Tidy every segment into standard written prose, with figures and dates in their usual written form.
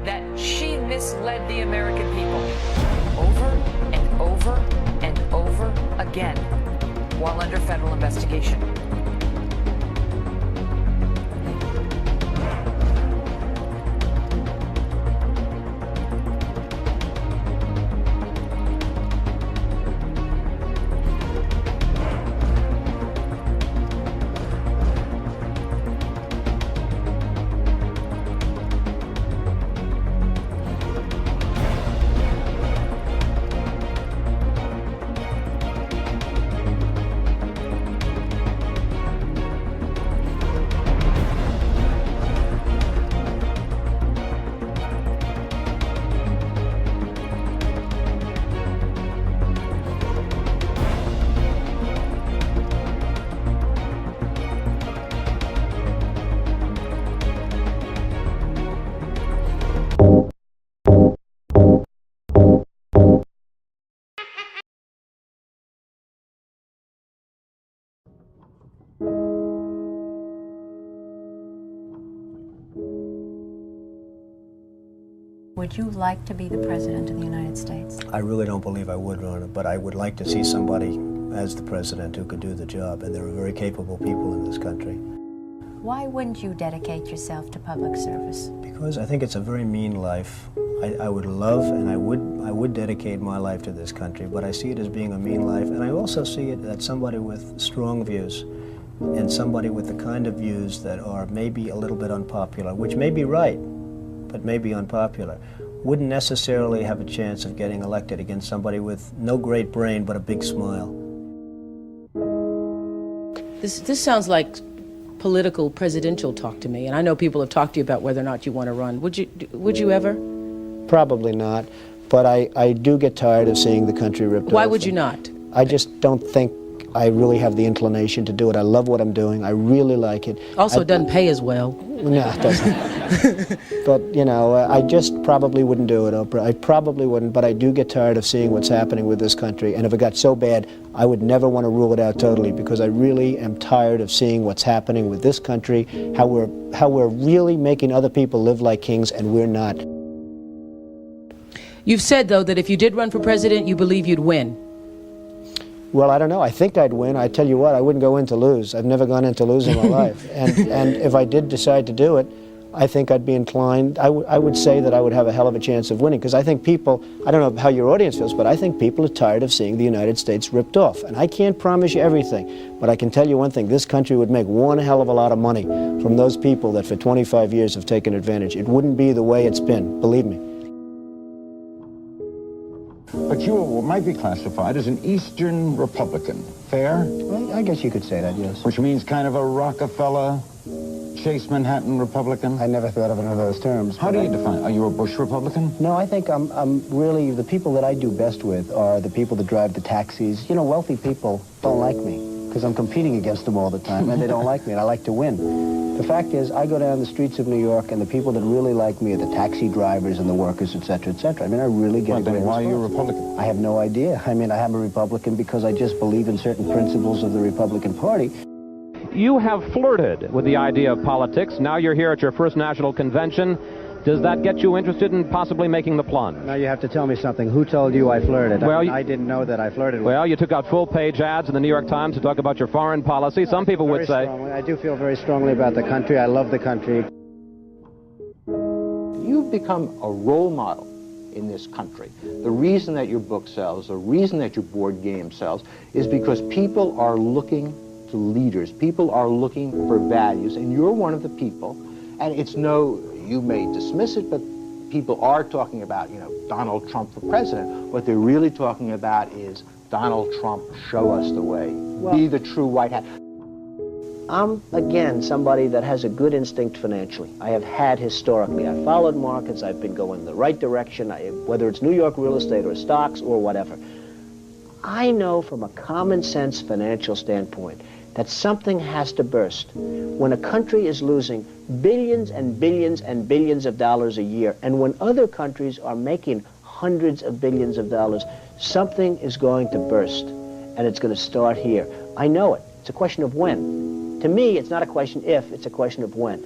that she misled the American people over and over and over again while under federal investigation. Would you like to be the President of the United States? I really don't believe I would run it, but I would like to see somebody as the President who could do the job, and there are very capable people in this country. Why wouldn't you dedicate yourself to public service? Because I think it's a very mean life. I would love and I would dedicate my life to this country, but I see it as being a mean life, and I also see it as somebody with strong views and somebody with the kind of views that are maybe a little bit unpopular, which may be right, but may be unpopular, wouldn't necessarily have a chance of getting elected against somebody with no great brain but a big smile. This sounds like political presidential talk to me, and I know people have talked to you about whether or not you want to run. Would you ever? Probably not, but I do get tired of seeing the country ripped off. Why would you not? I just don't think I really have the inclination to do it. I love what I'm doing. I really like it. Also, it doesn't pay as well. No, it doesn't. But, you know, I just probably wouldn't do it, Oprah. I probably wouldn't, but I do get tired of seeing what's happening with this country. And if it got so bad, I would never want to rule it out totally, because I really am tired of seeing what's happening with this country, how we're really making other people live like kings, and we're not. You've said, though, that if you did run for president, you believe you'd win. Well, I don't know. I think I'd win. I tell you what, I wouldn't go in to lose. I've never gone in to lose in my life. And if I did decide to do it, I think I'd be inclined, I would say that I would have a hell of a chance of winning, because I think people, I don't know how your audience feels, but I think people are tired of seeing the United States ripped off. And I can't promise you everything, but I can tell you one thing, this country would make one hell of a lot of money from those people that for 25 years have taken advantage. It wouldn't be the way it's been, believe me. But you might be classified as an Eastern Republican. Fair? Well, I guess you could say that, yes. Which means kind of a Rockefeller, Chase Manhattan Republican? I never thought of it in those terms. How do you define? Are you a Bush Republican? No, I think I'm really, the people that I do best with are the people that drive the taxis. You know, wealthy people don't like me because I'm competing against them all the time, and they don't like me, and I like to win. The fact is, I go down the streets of New York, and the people that really like me are the taxi drivers and the workers, et cetera, et cetera. I mean, I really get a great response. Why are you a Republican? I have no idea. I mean, I am a Republican because I just believe in certain principles of the Republican Party. You have flirted with the idea of politics. Now you're here at your first national convention. Does that get you interested in possibly making the plunge? Now you have to tell me something. Who told you I flirted? Well, I didn't know that I flirted with. Well, you took out full-page ads in the New York Times to talk about your foreign policy. Some people would say... I do feel very strongly about the country. I love the country. You've become a role model in this country. The reason that your book sells, the reason that your board game sells, is because people are looking to leaders. People are looking for values, and you're one of the people. And it's no, you may dismiss it, but people are talking about, you know, Donald Trump for president. What they're really talking about is Donald Trump, show us the way. Be the true white hat. I'm, again, somebody that has a good instinct financially. I have had historically. I followed markets. I've been going the right direction, whether it's New York real estate or stocks or whatever. I know from a common sense financial standpoint that something has to burst. When a country is losing billions and billions and billions of dollars a year, and when other countries are making hundreds of billions of dollars, something is going to burst, and it's going to start here. I know it. It's a question of when. To me, it's not a question if, it's a question of when.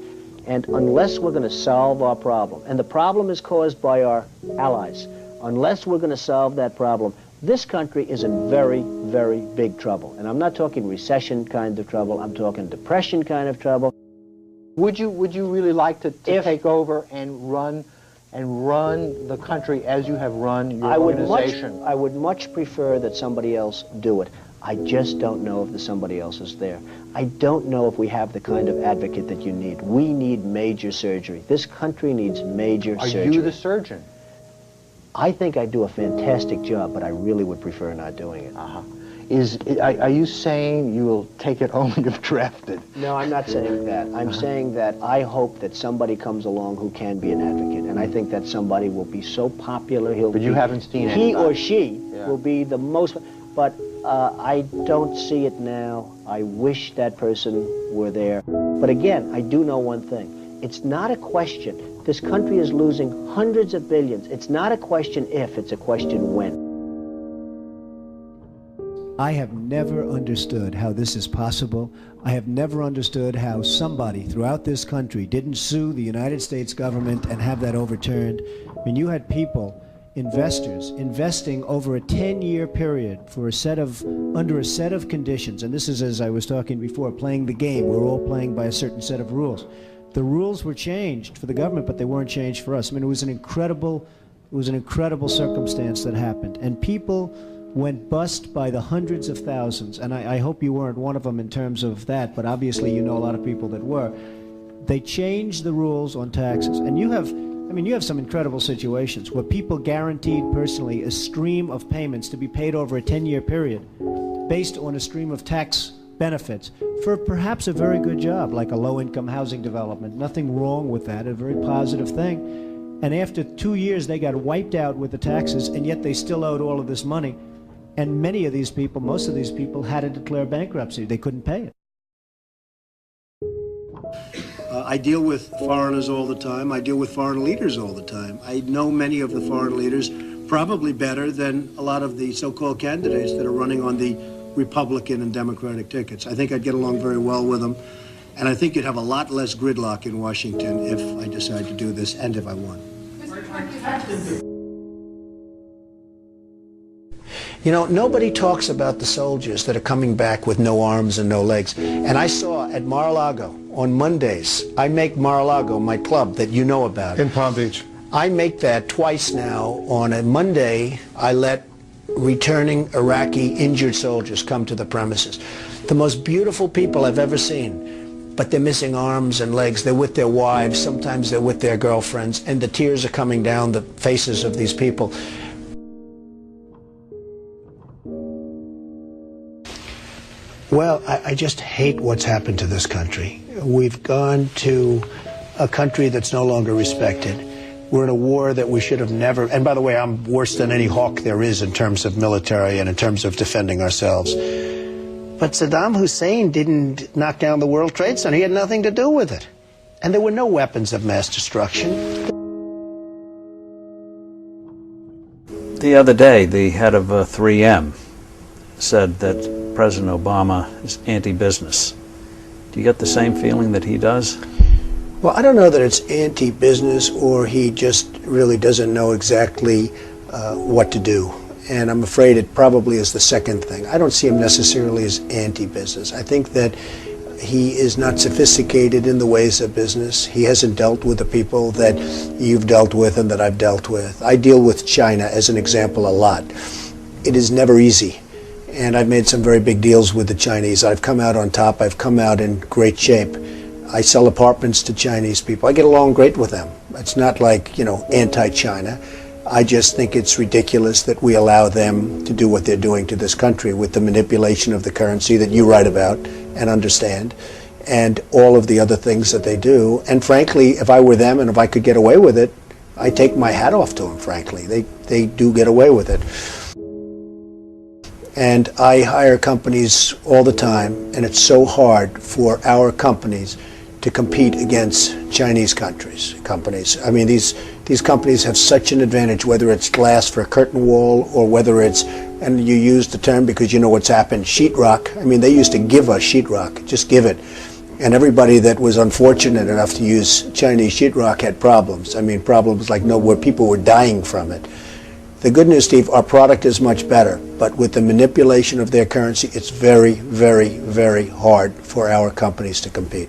And unless we're going to solve our problem, and the problem is caused by our allies, unless we're going to solve that problem, this country is in very, very big trouble. And I'm not talking recession kind of trouble, I'm talking depression kind of trouble. Would you really like to take over and run the country as you have run your organization? I would much prefer that somebody else do it. I just don't know if the somebody else is there. I don't know if we have the kind of advocate that you need. We need major surgery. This country needs major surgery. Are you the surgeon? I think I do a fantastic job, but I really would prefer not doing it. Are you saying you will take it only if drafted? No, I'm not saying that. I'm saying that I hope that somebody comes along who can be an advocate, and I think that somebody will be so popular, But you haven't seen it. He or she will be the most, but I don't see it now. I wish that person were there. But again, I do know one thing. It's not a question. This country is losing hundreds of billions. It's not a question if, it's a question when. I have never understood how this is possible. I have never understood how somebody throughout this country didn't sue the United States government and have that overturned. I mean, you had people, investors, investing over a 10-year period for under a set of conditions. And this is, as I was talking before, playing the game. We're all playing by a certain set of rules. The rules were changed for the government, but they weren't changed for us. I mean, it was an incredible circumstance that happened. And people went bust by the hundreds of thousands, and I hope you weren't one of them in terms of that, but obviously you know a lot of people that were. They changed the rules on taxes, and you have some incredible situations where people guaranteed personally a stream of payments to be paid over a 10-year period based on a stream of tax benefits for perhaps a very good job, like a low-income housing development. Nothing wrong with that, a very positive thing. And after 2 years, they got wiped out with the taxes, and yet they still owed all of this money. And many of these people, most of these people, had to declare bankruptcy. They couldn't pay it. I deal with foreigners all the time. I deal with foreign leaders all the time. I know many of the foreign leaders probably better than a lot of the so-called candidates that are running on the Republican and Democratic tickets. I think I'd get along very well with them. And I think you'd have a lot less gridlock in Washington if I decide to do this and if I won. You know, nobody talks about the soldiers that are coming back with no arms and no legs. And I saw at Mar-a-Lago on Mondays, I make Mar-a-Lago my club that you know about. In Palm Beach. I make that twice now. On a Monday, I let returning Iraqi injured soldiers come to the premises. The most beautiful people I've ever seen, but they're missing arms and legs. They're with their wives, sometimes they're with their girlfriends, and the tears are coming down the faces of these people. Well, I just hate what's happened to this country. We've gone to a country that's no longer respected. We're in a war that we should have never, and by the way, I'm worse than any hawk there is in terms of military and in terms of defending ourselves. But Saddam Hussein didn't knock down the World Trade Center. He had nothing to do with it. And there were no weapons of mass destruction. The other day, the head of 3M said that President Obama is anti-business. Do you get the same feeling that he does? Well, I don't know that it's anti-business or he just really doesn't know exactly what to do. And I'm afraid it probably is the second thing. I don't see him necessarily as anti-business. I think that he is not sophisticated in the ways of business. He hasn't dealt with the people that you've dealt with and that I've dealt with. I deal with China as an example a lot. It is never easy. And I've made some very big deals with the Chinese. I've come out on top. I've come out in great shape. I sell apartments to Chinese people. I get along great with them. It's not like, you know, anti-China. I just think it's ridiculous that we allow them to do what they're doing to this country with the manipulation of the currency that you write about and understand, and all of the other things that they do. And frankly, if I were them and if I could get away with it, I take my hat off to them, frankly. They do get away with it. And I hire companies all the time, and it's so hard for our companies to compete against Chinese companies. I mean, these companies have such an advantage, whether it's glass for a curtain wall or whether it's, and you use the term because you know what's happened, sheetrock. I mean, they used to give us sheetrock, just give it. And everybody that was unfortunate enough to use Chinese sheetrock had problems. I mean, problems like where people were dying from it. The good news, Steve, our product is much better, but with the manipulation of their currency, it's very, very, very hard for our companies to compete.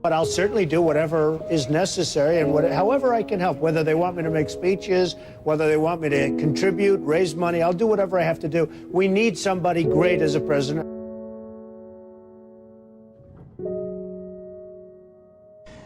But I'll certainly do whatever is necessary and however I can help, whether they want me to make speeches, whether they want me to contribute, raise money, I'll do whatever I have to do. We need somebody great as a president.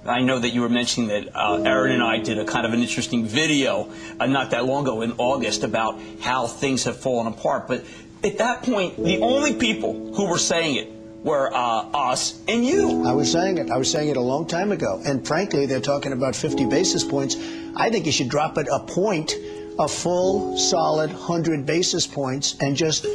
I know that you were mentioning that Aaron and I did a kind of an interesting video not that long ago in August about how things have fallen apart. But at that point, the only people who were saying it were us and you. I was saying it. I was saying it a long time ago. And frankly, they're talking about 50 basis points. I think you should drop it a point, a full, solid 100 basis points, and just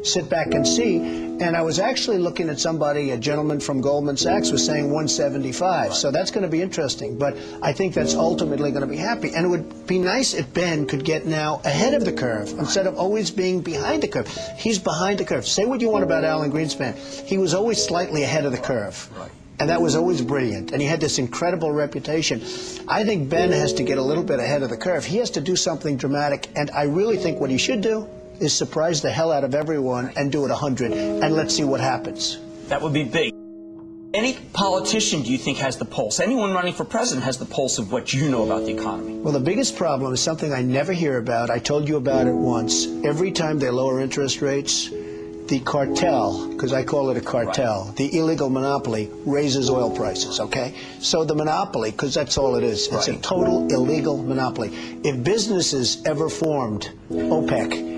sit back and see. And I was actually looking at somebody, a gentleman from Goldman Sachs was saying 175. So that's going to be interesting. But I think that's ultimately going to be happy. And it would be nice if Ben could get now ahead of the curve instead of always being behind the curve. He's behind the curve. Say what you want about Alan Greenspan. He was always slightly ahead of the curve. And that was always brilliant. And he had this incredible reputation. I think Ben has to get a little bit ahead of the curve. He has to do something dramatic. And I really think what he should do is surprise the hell out of everyone and do it 100, and let's see what happens. That would be big. Any politician, do you think, has the pulse? Anyone running for president has the pulse of what you know about the economy? Well, the biggest problem is something I never hear about. I told you about it once. Every time they lower interest rates, the cartel, because I call it a cartel, the illegal monopoly raises oil prices, okay? So the monopoly, because that's all it is, it's a total illegal monopoly. If businesses ever formed OPEC,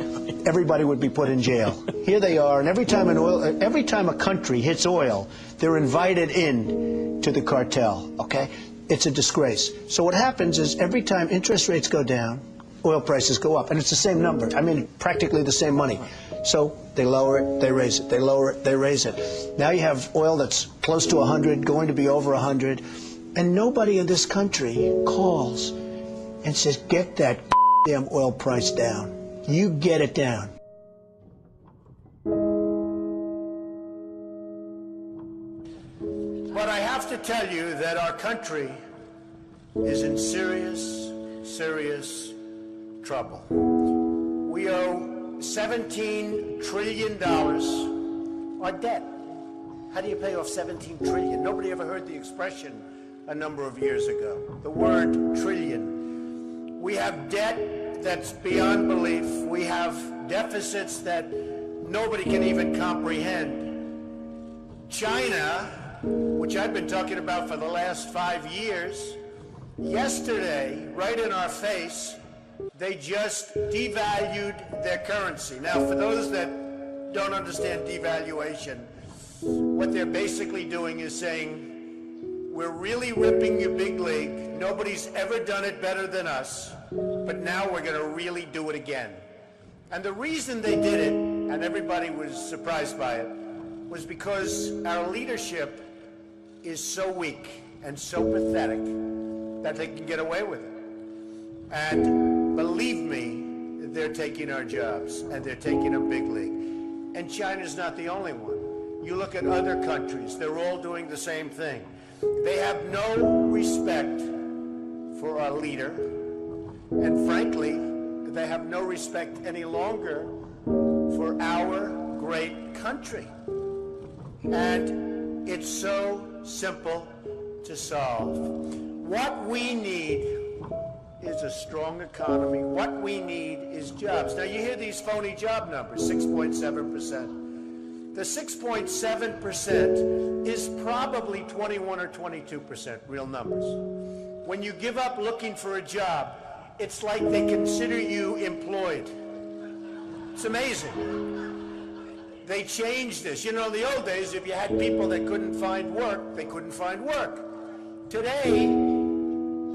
everybody would be put in jail. Here they are, and every time a country hits oil, they're invited in to the cartel, okay? It's a disgrace. So what happens is every time interest rates go down, oil prices go up, and it's the same number. I mean, practically the same money. So they lower it, they raise it, they lower it, they raise it. Now you have oil that's close to 100, going to be over 100, and nobody in this country calls and says, get that damn oil price down. You get it down. But I have to tell you that our country is in serious, serious trouble. We owe $17 trillion on debt. How do you pay off $17 trillion? Nobody ever heard the expression a number of years ago. The word trillion. We have debt that's beyond belief. We have deficits that nobody can even comprehend. China, which I've been talking about for the last 5 years, yesterday, right in our face, they just devalued their currency. Now, for those that don't understand devaluation, what they're basically doing is saying, we're really ripping you big league. Nobody's ever done it better than us, but now we're going to really do it again. And the reason they did it, and everybody was surprised by it, was because our leadership is so weak and so pathetic that they can get away with it. And believe me, they're taking our jobs, and they're taking a big league. And China's not the only one. You look at other countries, they're all doing the same thing. They have no respect for our leader, and frankly, they have no respect any longer for our great country. And it's so simple to solve. What we need is a strong economy. What we need is jobs. Now, you hear these phony job numbers, 6.7%. The 6.7% is probably 21 or 22% real numbers. When you give up looking for a job, it's like they consider you employed. It's amazing. They changed this. You know, in the old days, if you had people that couldn't find work, they couldn't find work. Today,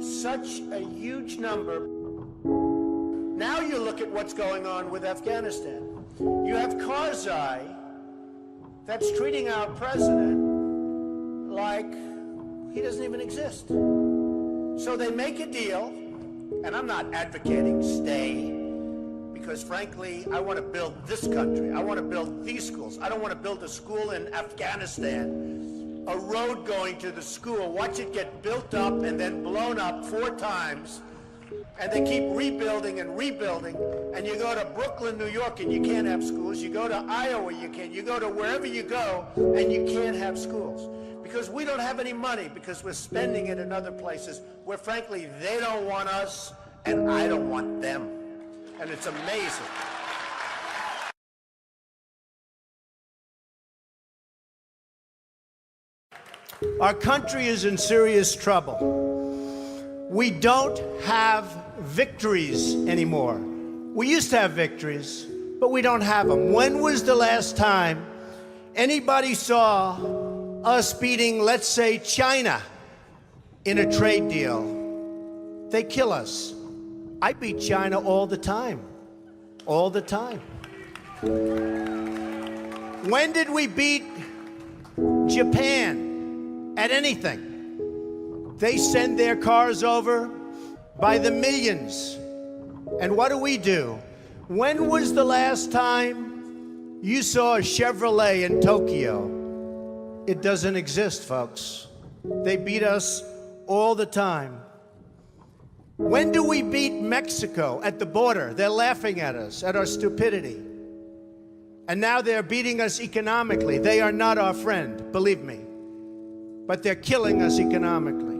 such a huge number. Now you look at what's going on with Afghanistan. You have Karzai that's treating our president like he doesn't even exist. So they make a deal, and I'm not advocating stay, because because, frankly, I want to build this country. I want to build these schools. I don't want to build a school in Afghanistan, a road going to the school, watch it get built up and then blown up 4 times, and they keep rebuilding and rebuilding. And you go to Brooklyn, New York, and you can't have schools. You go to Iowa, you can. You go to wherever you go, and you can't have schools. Because we don't have any money, because we're spending it in other places where, frankly, they don't want us, and I don't want them. And it's amazing. Our country is in serious trouble. We don't have victories anymore. We used to have victories, but we don't have them. When was the last time anybody saw us beating, let's say, China in a trade deal? They kill us. I beat China all the time. All the time. When did we beat Japan at anything? They send their cars over by the millions. And what do? When was the last time you saw a Chevrolet in Tokyo? It doesn't exist, folks. They beat us all the time. When do we beat Mexico at the border? They're laughing at us, at our stupidity. And now they're beating us economically. They are not our friend, believe me. But they're killing us economically.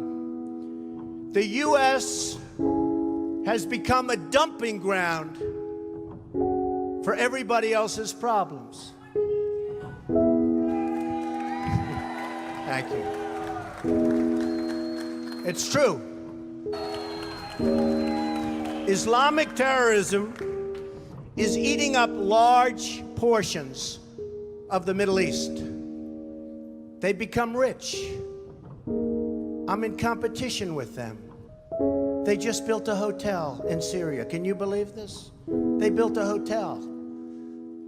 The U.S. has become a dumping ground for everybody else's problems. Thank you. It's true. Islamic terrorism is eating up large portions of the Middle East. They become rich. I'm in competition with them. They just built a hotel in Syria. Can you believe this? They built a hotel.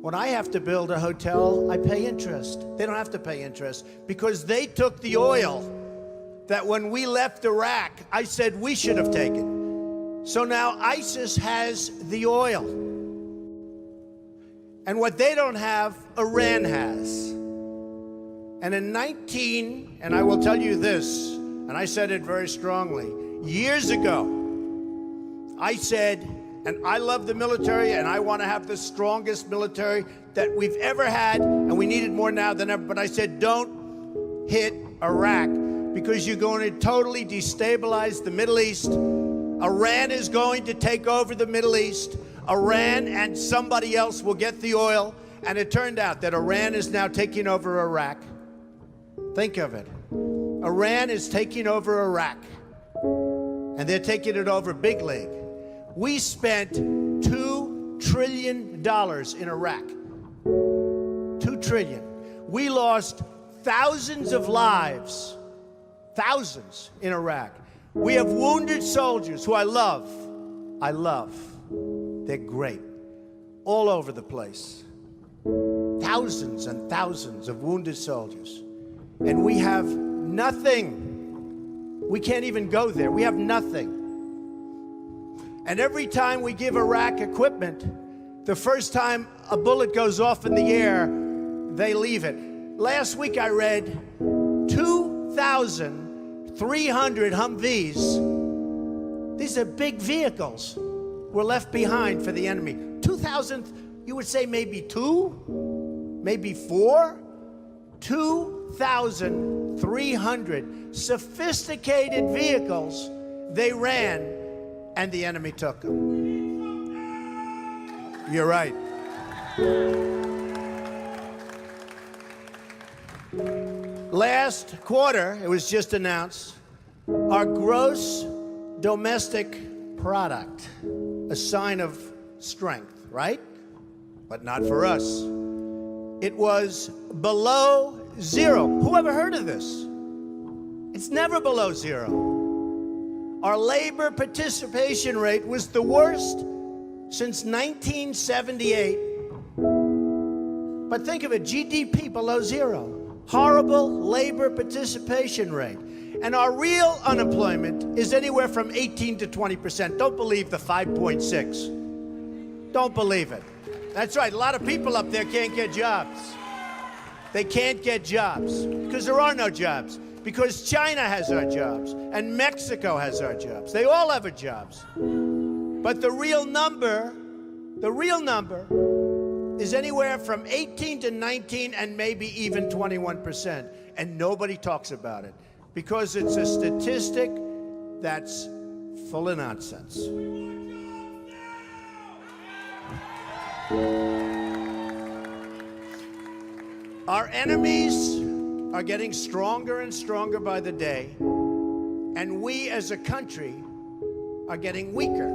When I have to build a hotel, I pay interest. They don't have to pay interest because they took the oil that when we left Iraq, I said we should have taken. So now ISIS has the oil. And what they don't have, Iran has. And in and I will tell you this, and I said it very strongly, years ago, I said, and I love the military, and I want to have the strongest military that we've ever had, and we need it more now than ever, but I said, don't hit Iraq, because you're going to totally destabilize the Middle East. Iran is going to take over the Middle East. Iran and somebody else will get the oil, and it turned out that Iran is now taking over Iraq. Think of it. Iran is taking over Iraq, and they're taking it over big league. We spent $2 trillion in Iraq. $2 trillion. We lost thousands of lives, thousands in Iraq. We have wounded soldiers who I love. They're great. All over the place. Thousands and thousands of wounded soldiers. And we have nothing. We can't even go there. We have nothing. And every time we give Iraq equipment, the first time a bullet goes off in the air, they leave it. Last week I read 2,300 Humvees. These are big vehicles. Were left behind for the enemy. 2,000, you would say maybe 2, maybe 4. 2,300 sophisticated vehicles they ran, and the enemy took them. You're right. Last quarter, it was just announced, our gross domestic product, a sign of strength, right? But not for us. It was below zero. Who ever heard of this? It's never below zero. Our labor participation rate was the worst since 1978. But think of it, GDP below zero. Horrible labor participation rate. And our real unemployment is anywhere from 18 to 20%. Don't believe the 5.6. Don't believe it. That's right. A lot of people up there can't get jobs. They can't get jobs because there are no jobs. Because China has our jobs and Mexico has our jobs. They all have our jobs. But the real number is anywhere from 18 to 19 and maybe even 21%. And nobody talks about it because it's a statistic that's full of nonsense. Our enemies are getting stronger and stronger by the day, and we as a country are getting weaker.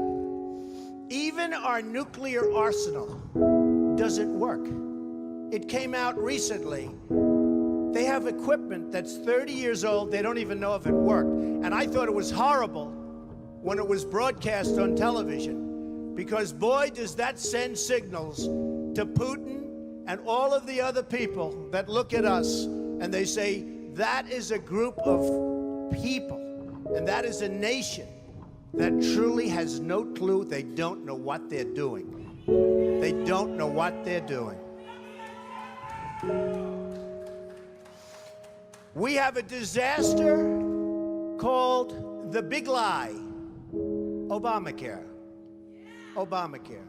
Even our nuclear arsenal doesn't work. It came out recently. They have equipment that's 30 years old. They don't even know if it worked. And I thought it was horrible when it was broadcast on television, because boy, does that send signals to Putin and all of the other people that look at us and they say, that is a group of people, and that is a nation that truly has no clue. They don't know what they're doing. They don't know what they're doing. We have a disaster called the big lie, Obamacare. Obamacare.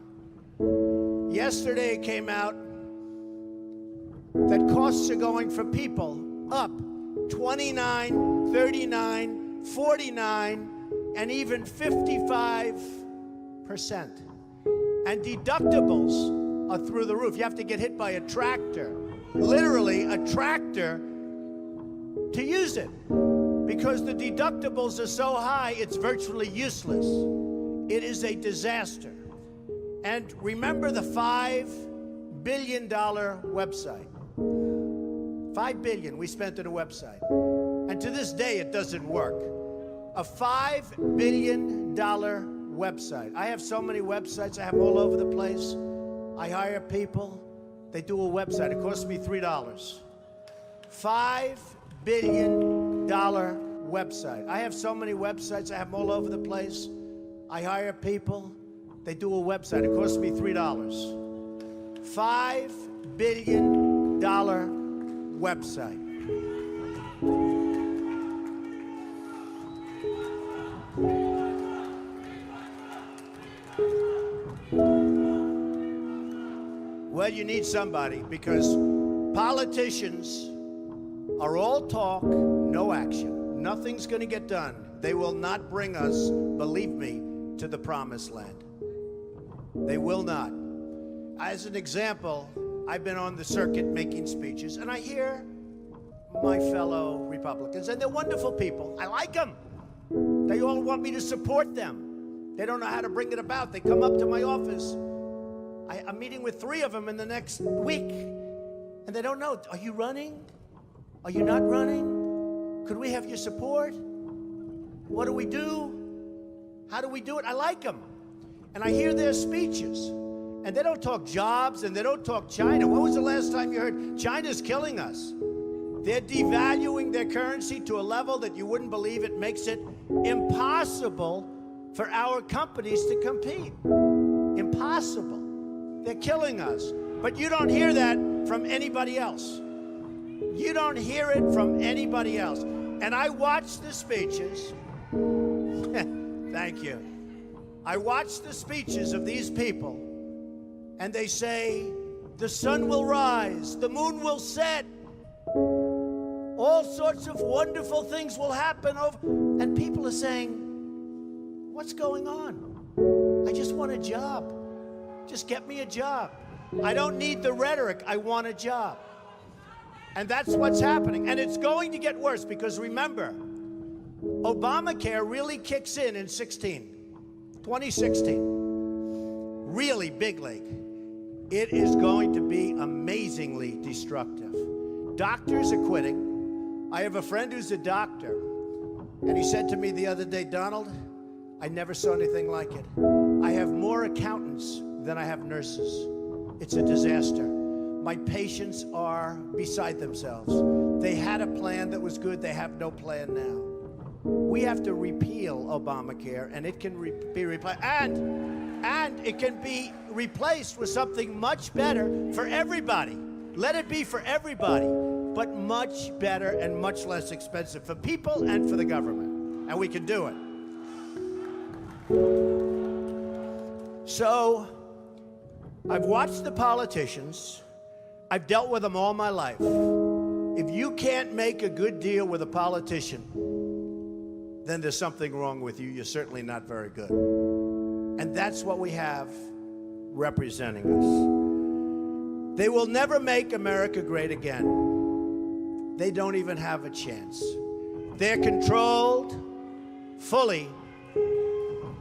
Yesterday it came out that costs are going for people up 29, 39, 49, and even 55%. And deductibles are through the roof. You have to get hit by a tractor, literally a tractor, to use it, because the deductibles are so high, it's virtually useless. It is a disaster. And remember the $5 billion website. $5 billion we spent on a website. And to this day, it doesn't work. A $5 billion website. I have so many websites. I have them all over the place. I hire people. They do a website. It costs me $3. $5 billion website. I have so many websites. I have them all over the place. I hire people. They do a website. It costs me $3. $5 billion website. Well, you need somebody, because politicians are all talk, no action. Nothing's going to get done. They will not bring us, believe me, to the promised land. They will not. As an example, I've been on the circuit making speeches, and I hear my fellow Republicans, and they're wonderful people. I like them. They all want me to support them. They don't know how to bring it about. They come up to my office. I'm meeting with 3 of them in the next week, and they don't know. Are you running? Are you not running? Could we have your support? What do we do? How do we do it? I like them. And I hear their speeches. And they don't talk jobs, and they don't talk China. When was the last time you heard China's killing us? They're devaluing their currency to a level that you wouldn't believe. It makes it impossible for our companies to compete. Impossible. They're killing us. But you don't hear that from anybody else. You don't hear it from anybody else. And I watch the speeches. Thank you. I watch the speeches of these people, and they say, the sun will rise, the moon will set, all sorts of wonderful things will happen. And people are saying, what's going on? I just want a job. Just get me a job. I don't need the rhetoric. I want a job. And that's what's happening. And it's going to get worse, because remember, Obamacare really kicks in 2016. Really big league. It is going to be amazingly destructive. Doctors are quitting. I have a friend who's a doctor, and he said to me the other day, Donald, I never saw anything like it. I have more accountants than I have nurses. It's a disaster. My patients are beside themselves. They had a plan that was good. They have no plan now. We have to repeal Obamacare, and it can be replaced. And And it can be replaced with something much better for everybody. Let it be for everybody, but much better and much less expensive for people and for the government. And we can do it. So, I've watched the politicians. I've dealt with them all my life. If you can't make a good deal with a politician, then there's something wrong with you. You're certainly not very good. And that's what we have representing us. They will never make America great again. They don't even have a chance. They're controlled fully.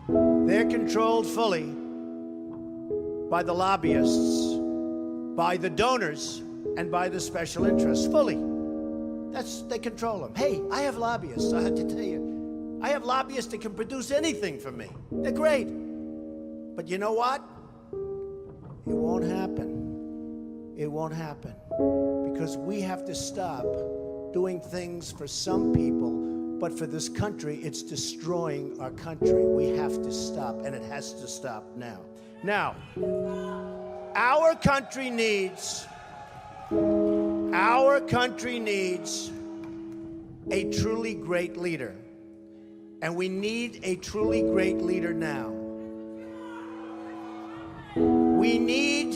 They're controlled fully by the lobbyists, by the donors, and by the special interests, fully. They control them. Hey, I have lobbyists, I have to tell you. I have lobbyists that can produce anything for me. They're great. But you know what? It won't happen. It won't happen. Because we have to stop doing things for some people, but for this country, it's destroying our country. We have to stop, and it has to stop now. Now, our country needs a truly great leader. And we need a truly great leader now. We need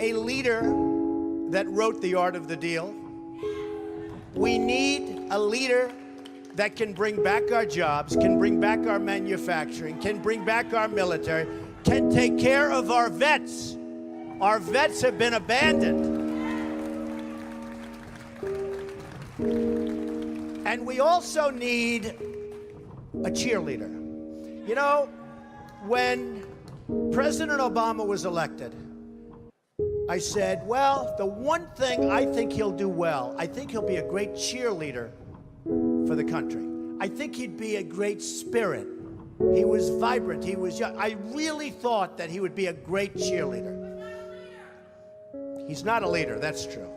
a leader that wrote The Art of the Deal. We need a leader that can bring back our jobs, can bring back our manufacturing, can bring back our military, can take care of our vets. Our vets have been abandoned. And we also need a cheerleader. You know, when President Obama was elected, I said, well, the one thing I think he'll do well, I think he'll be a great cheerleader for the country. I think he'd be a great spirit. He was vibrant, he was young. I really thought that he would be a great cheerleader. He's not a leader, that's true.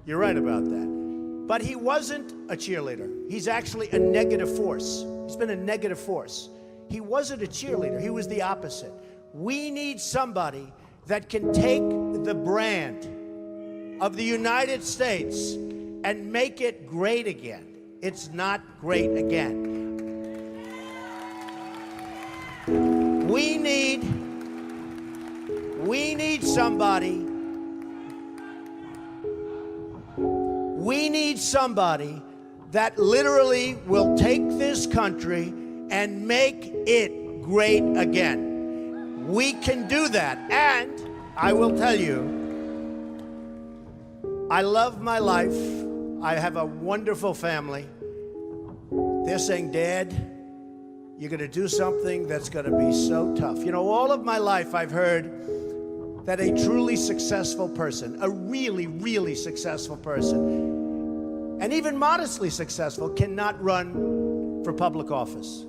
You're right about that. But he wasn't a cheerleader. He's actually a negative force. He's been a negative force. He wasn't a cheerleader, he was the opposite. We need somebody that can take the brand of the United States and make it great again. It's not great again. We need somebody that literally will take this country and make it great again. We can do that. And I will tell you, I love my life. I have a wonderful family. They're saying, Dad, you're going to do something that's going to be so tough. You know, all of my life I've heard that a truly successful person, a really, really successful person, and even modestly successful, cannot run for public office.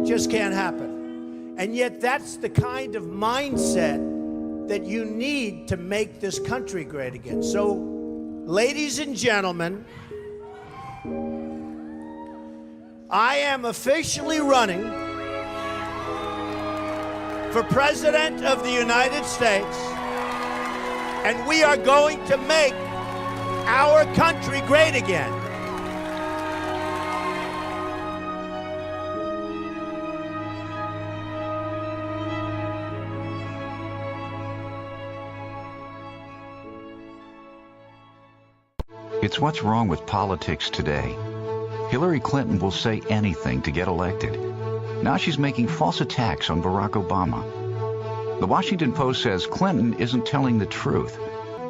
Just can't happen. And yet that's the kind of mindset that you need to make this country great again. So, ladies and gentlemen, I am officially running for President of the United States, and we are going to make our country great again. It's what's wrong with politics today. Hillary Clinton will say anything to get elected. Now she's making false attacks on Barack Obama. The Washington Post says Clinton isn't telling the truth.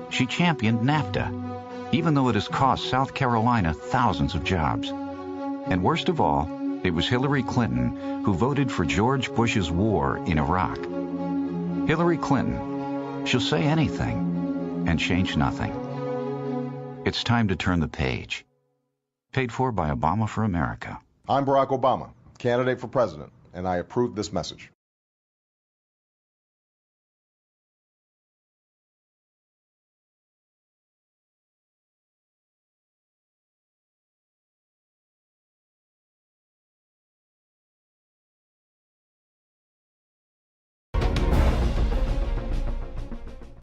She championed NAFTA, even though it has cost South Carolina thousands of jobs. And worst of all, it was Hillary Clinton who voted for George Bush's war in Iraq. Hillary Clinton, she'll say anything and change nothing. It's time to turn the page. Paid for by Obama for America. I'm Barack Obama, candidate for president, and I approve this message.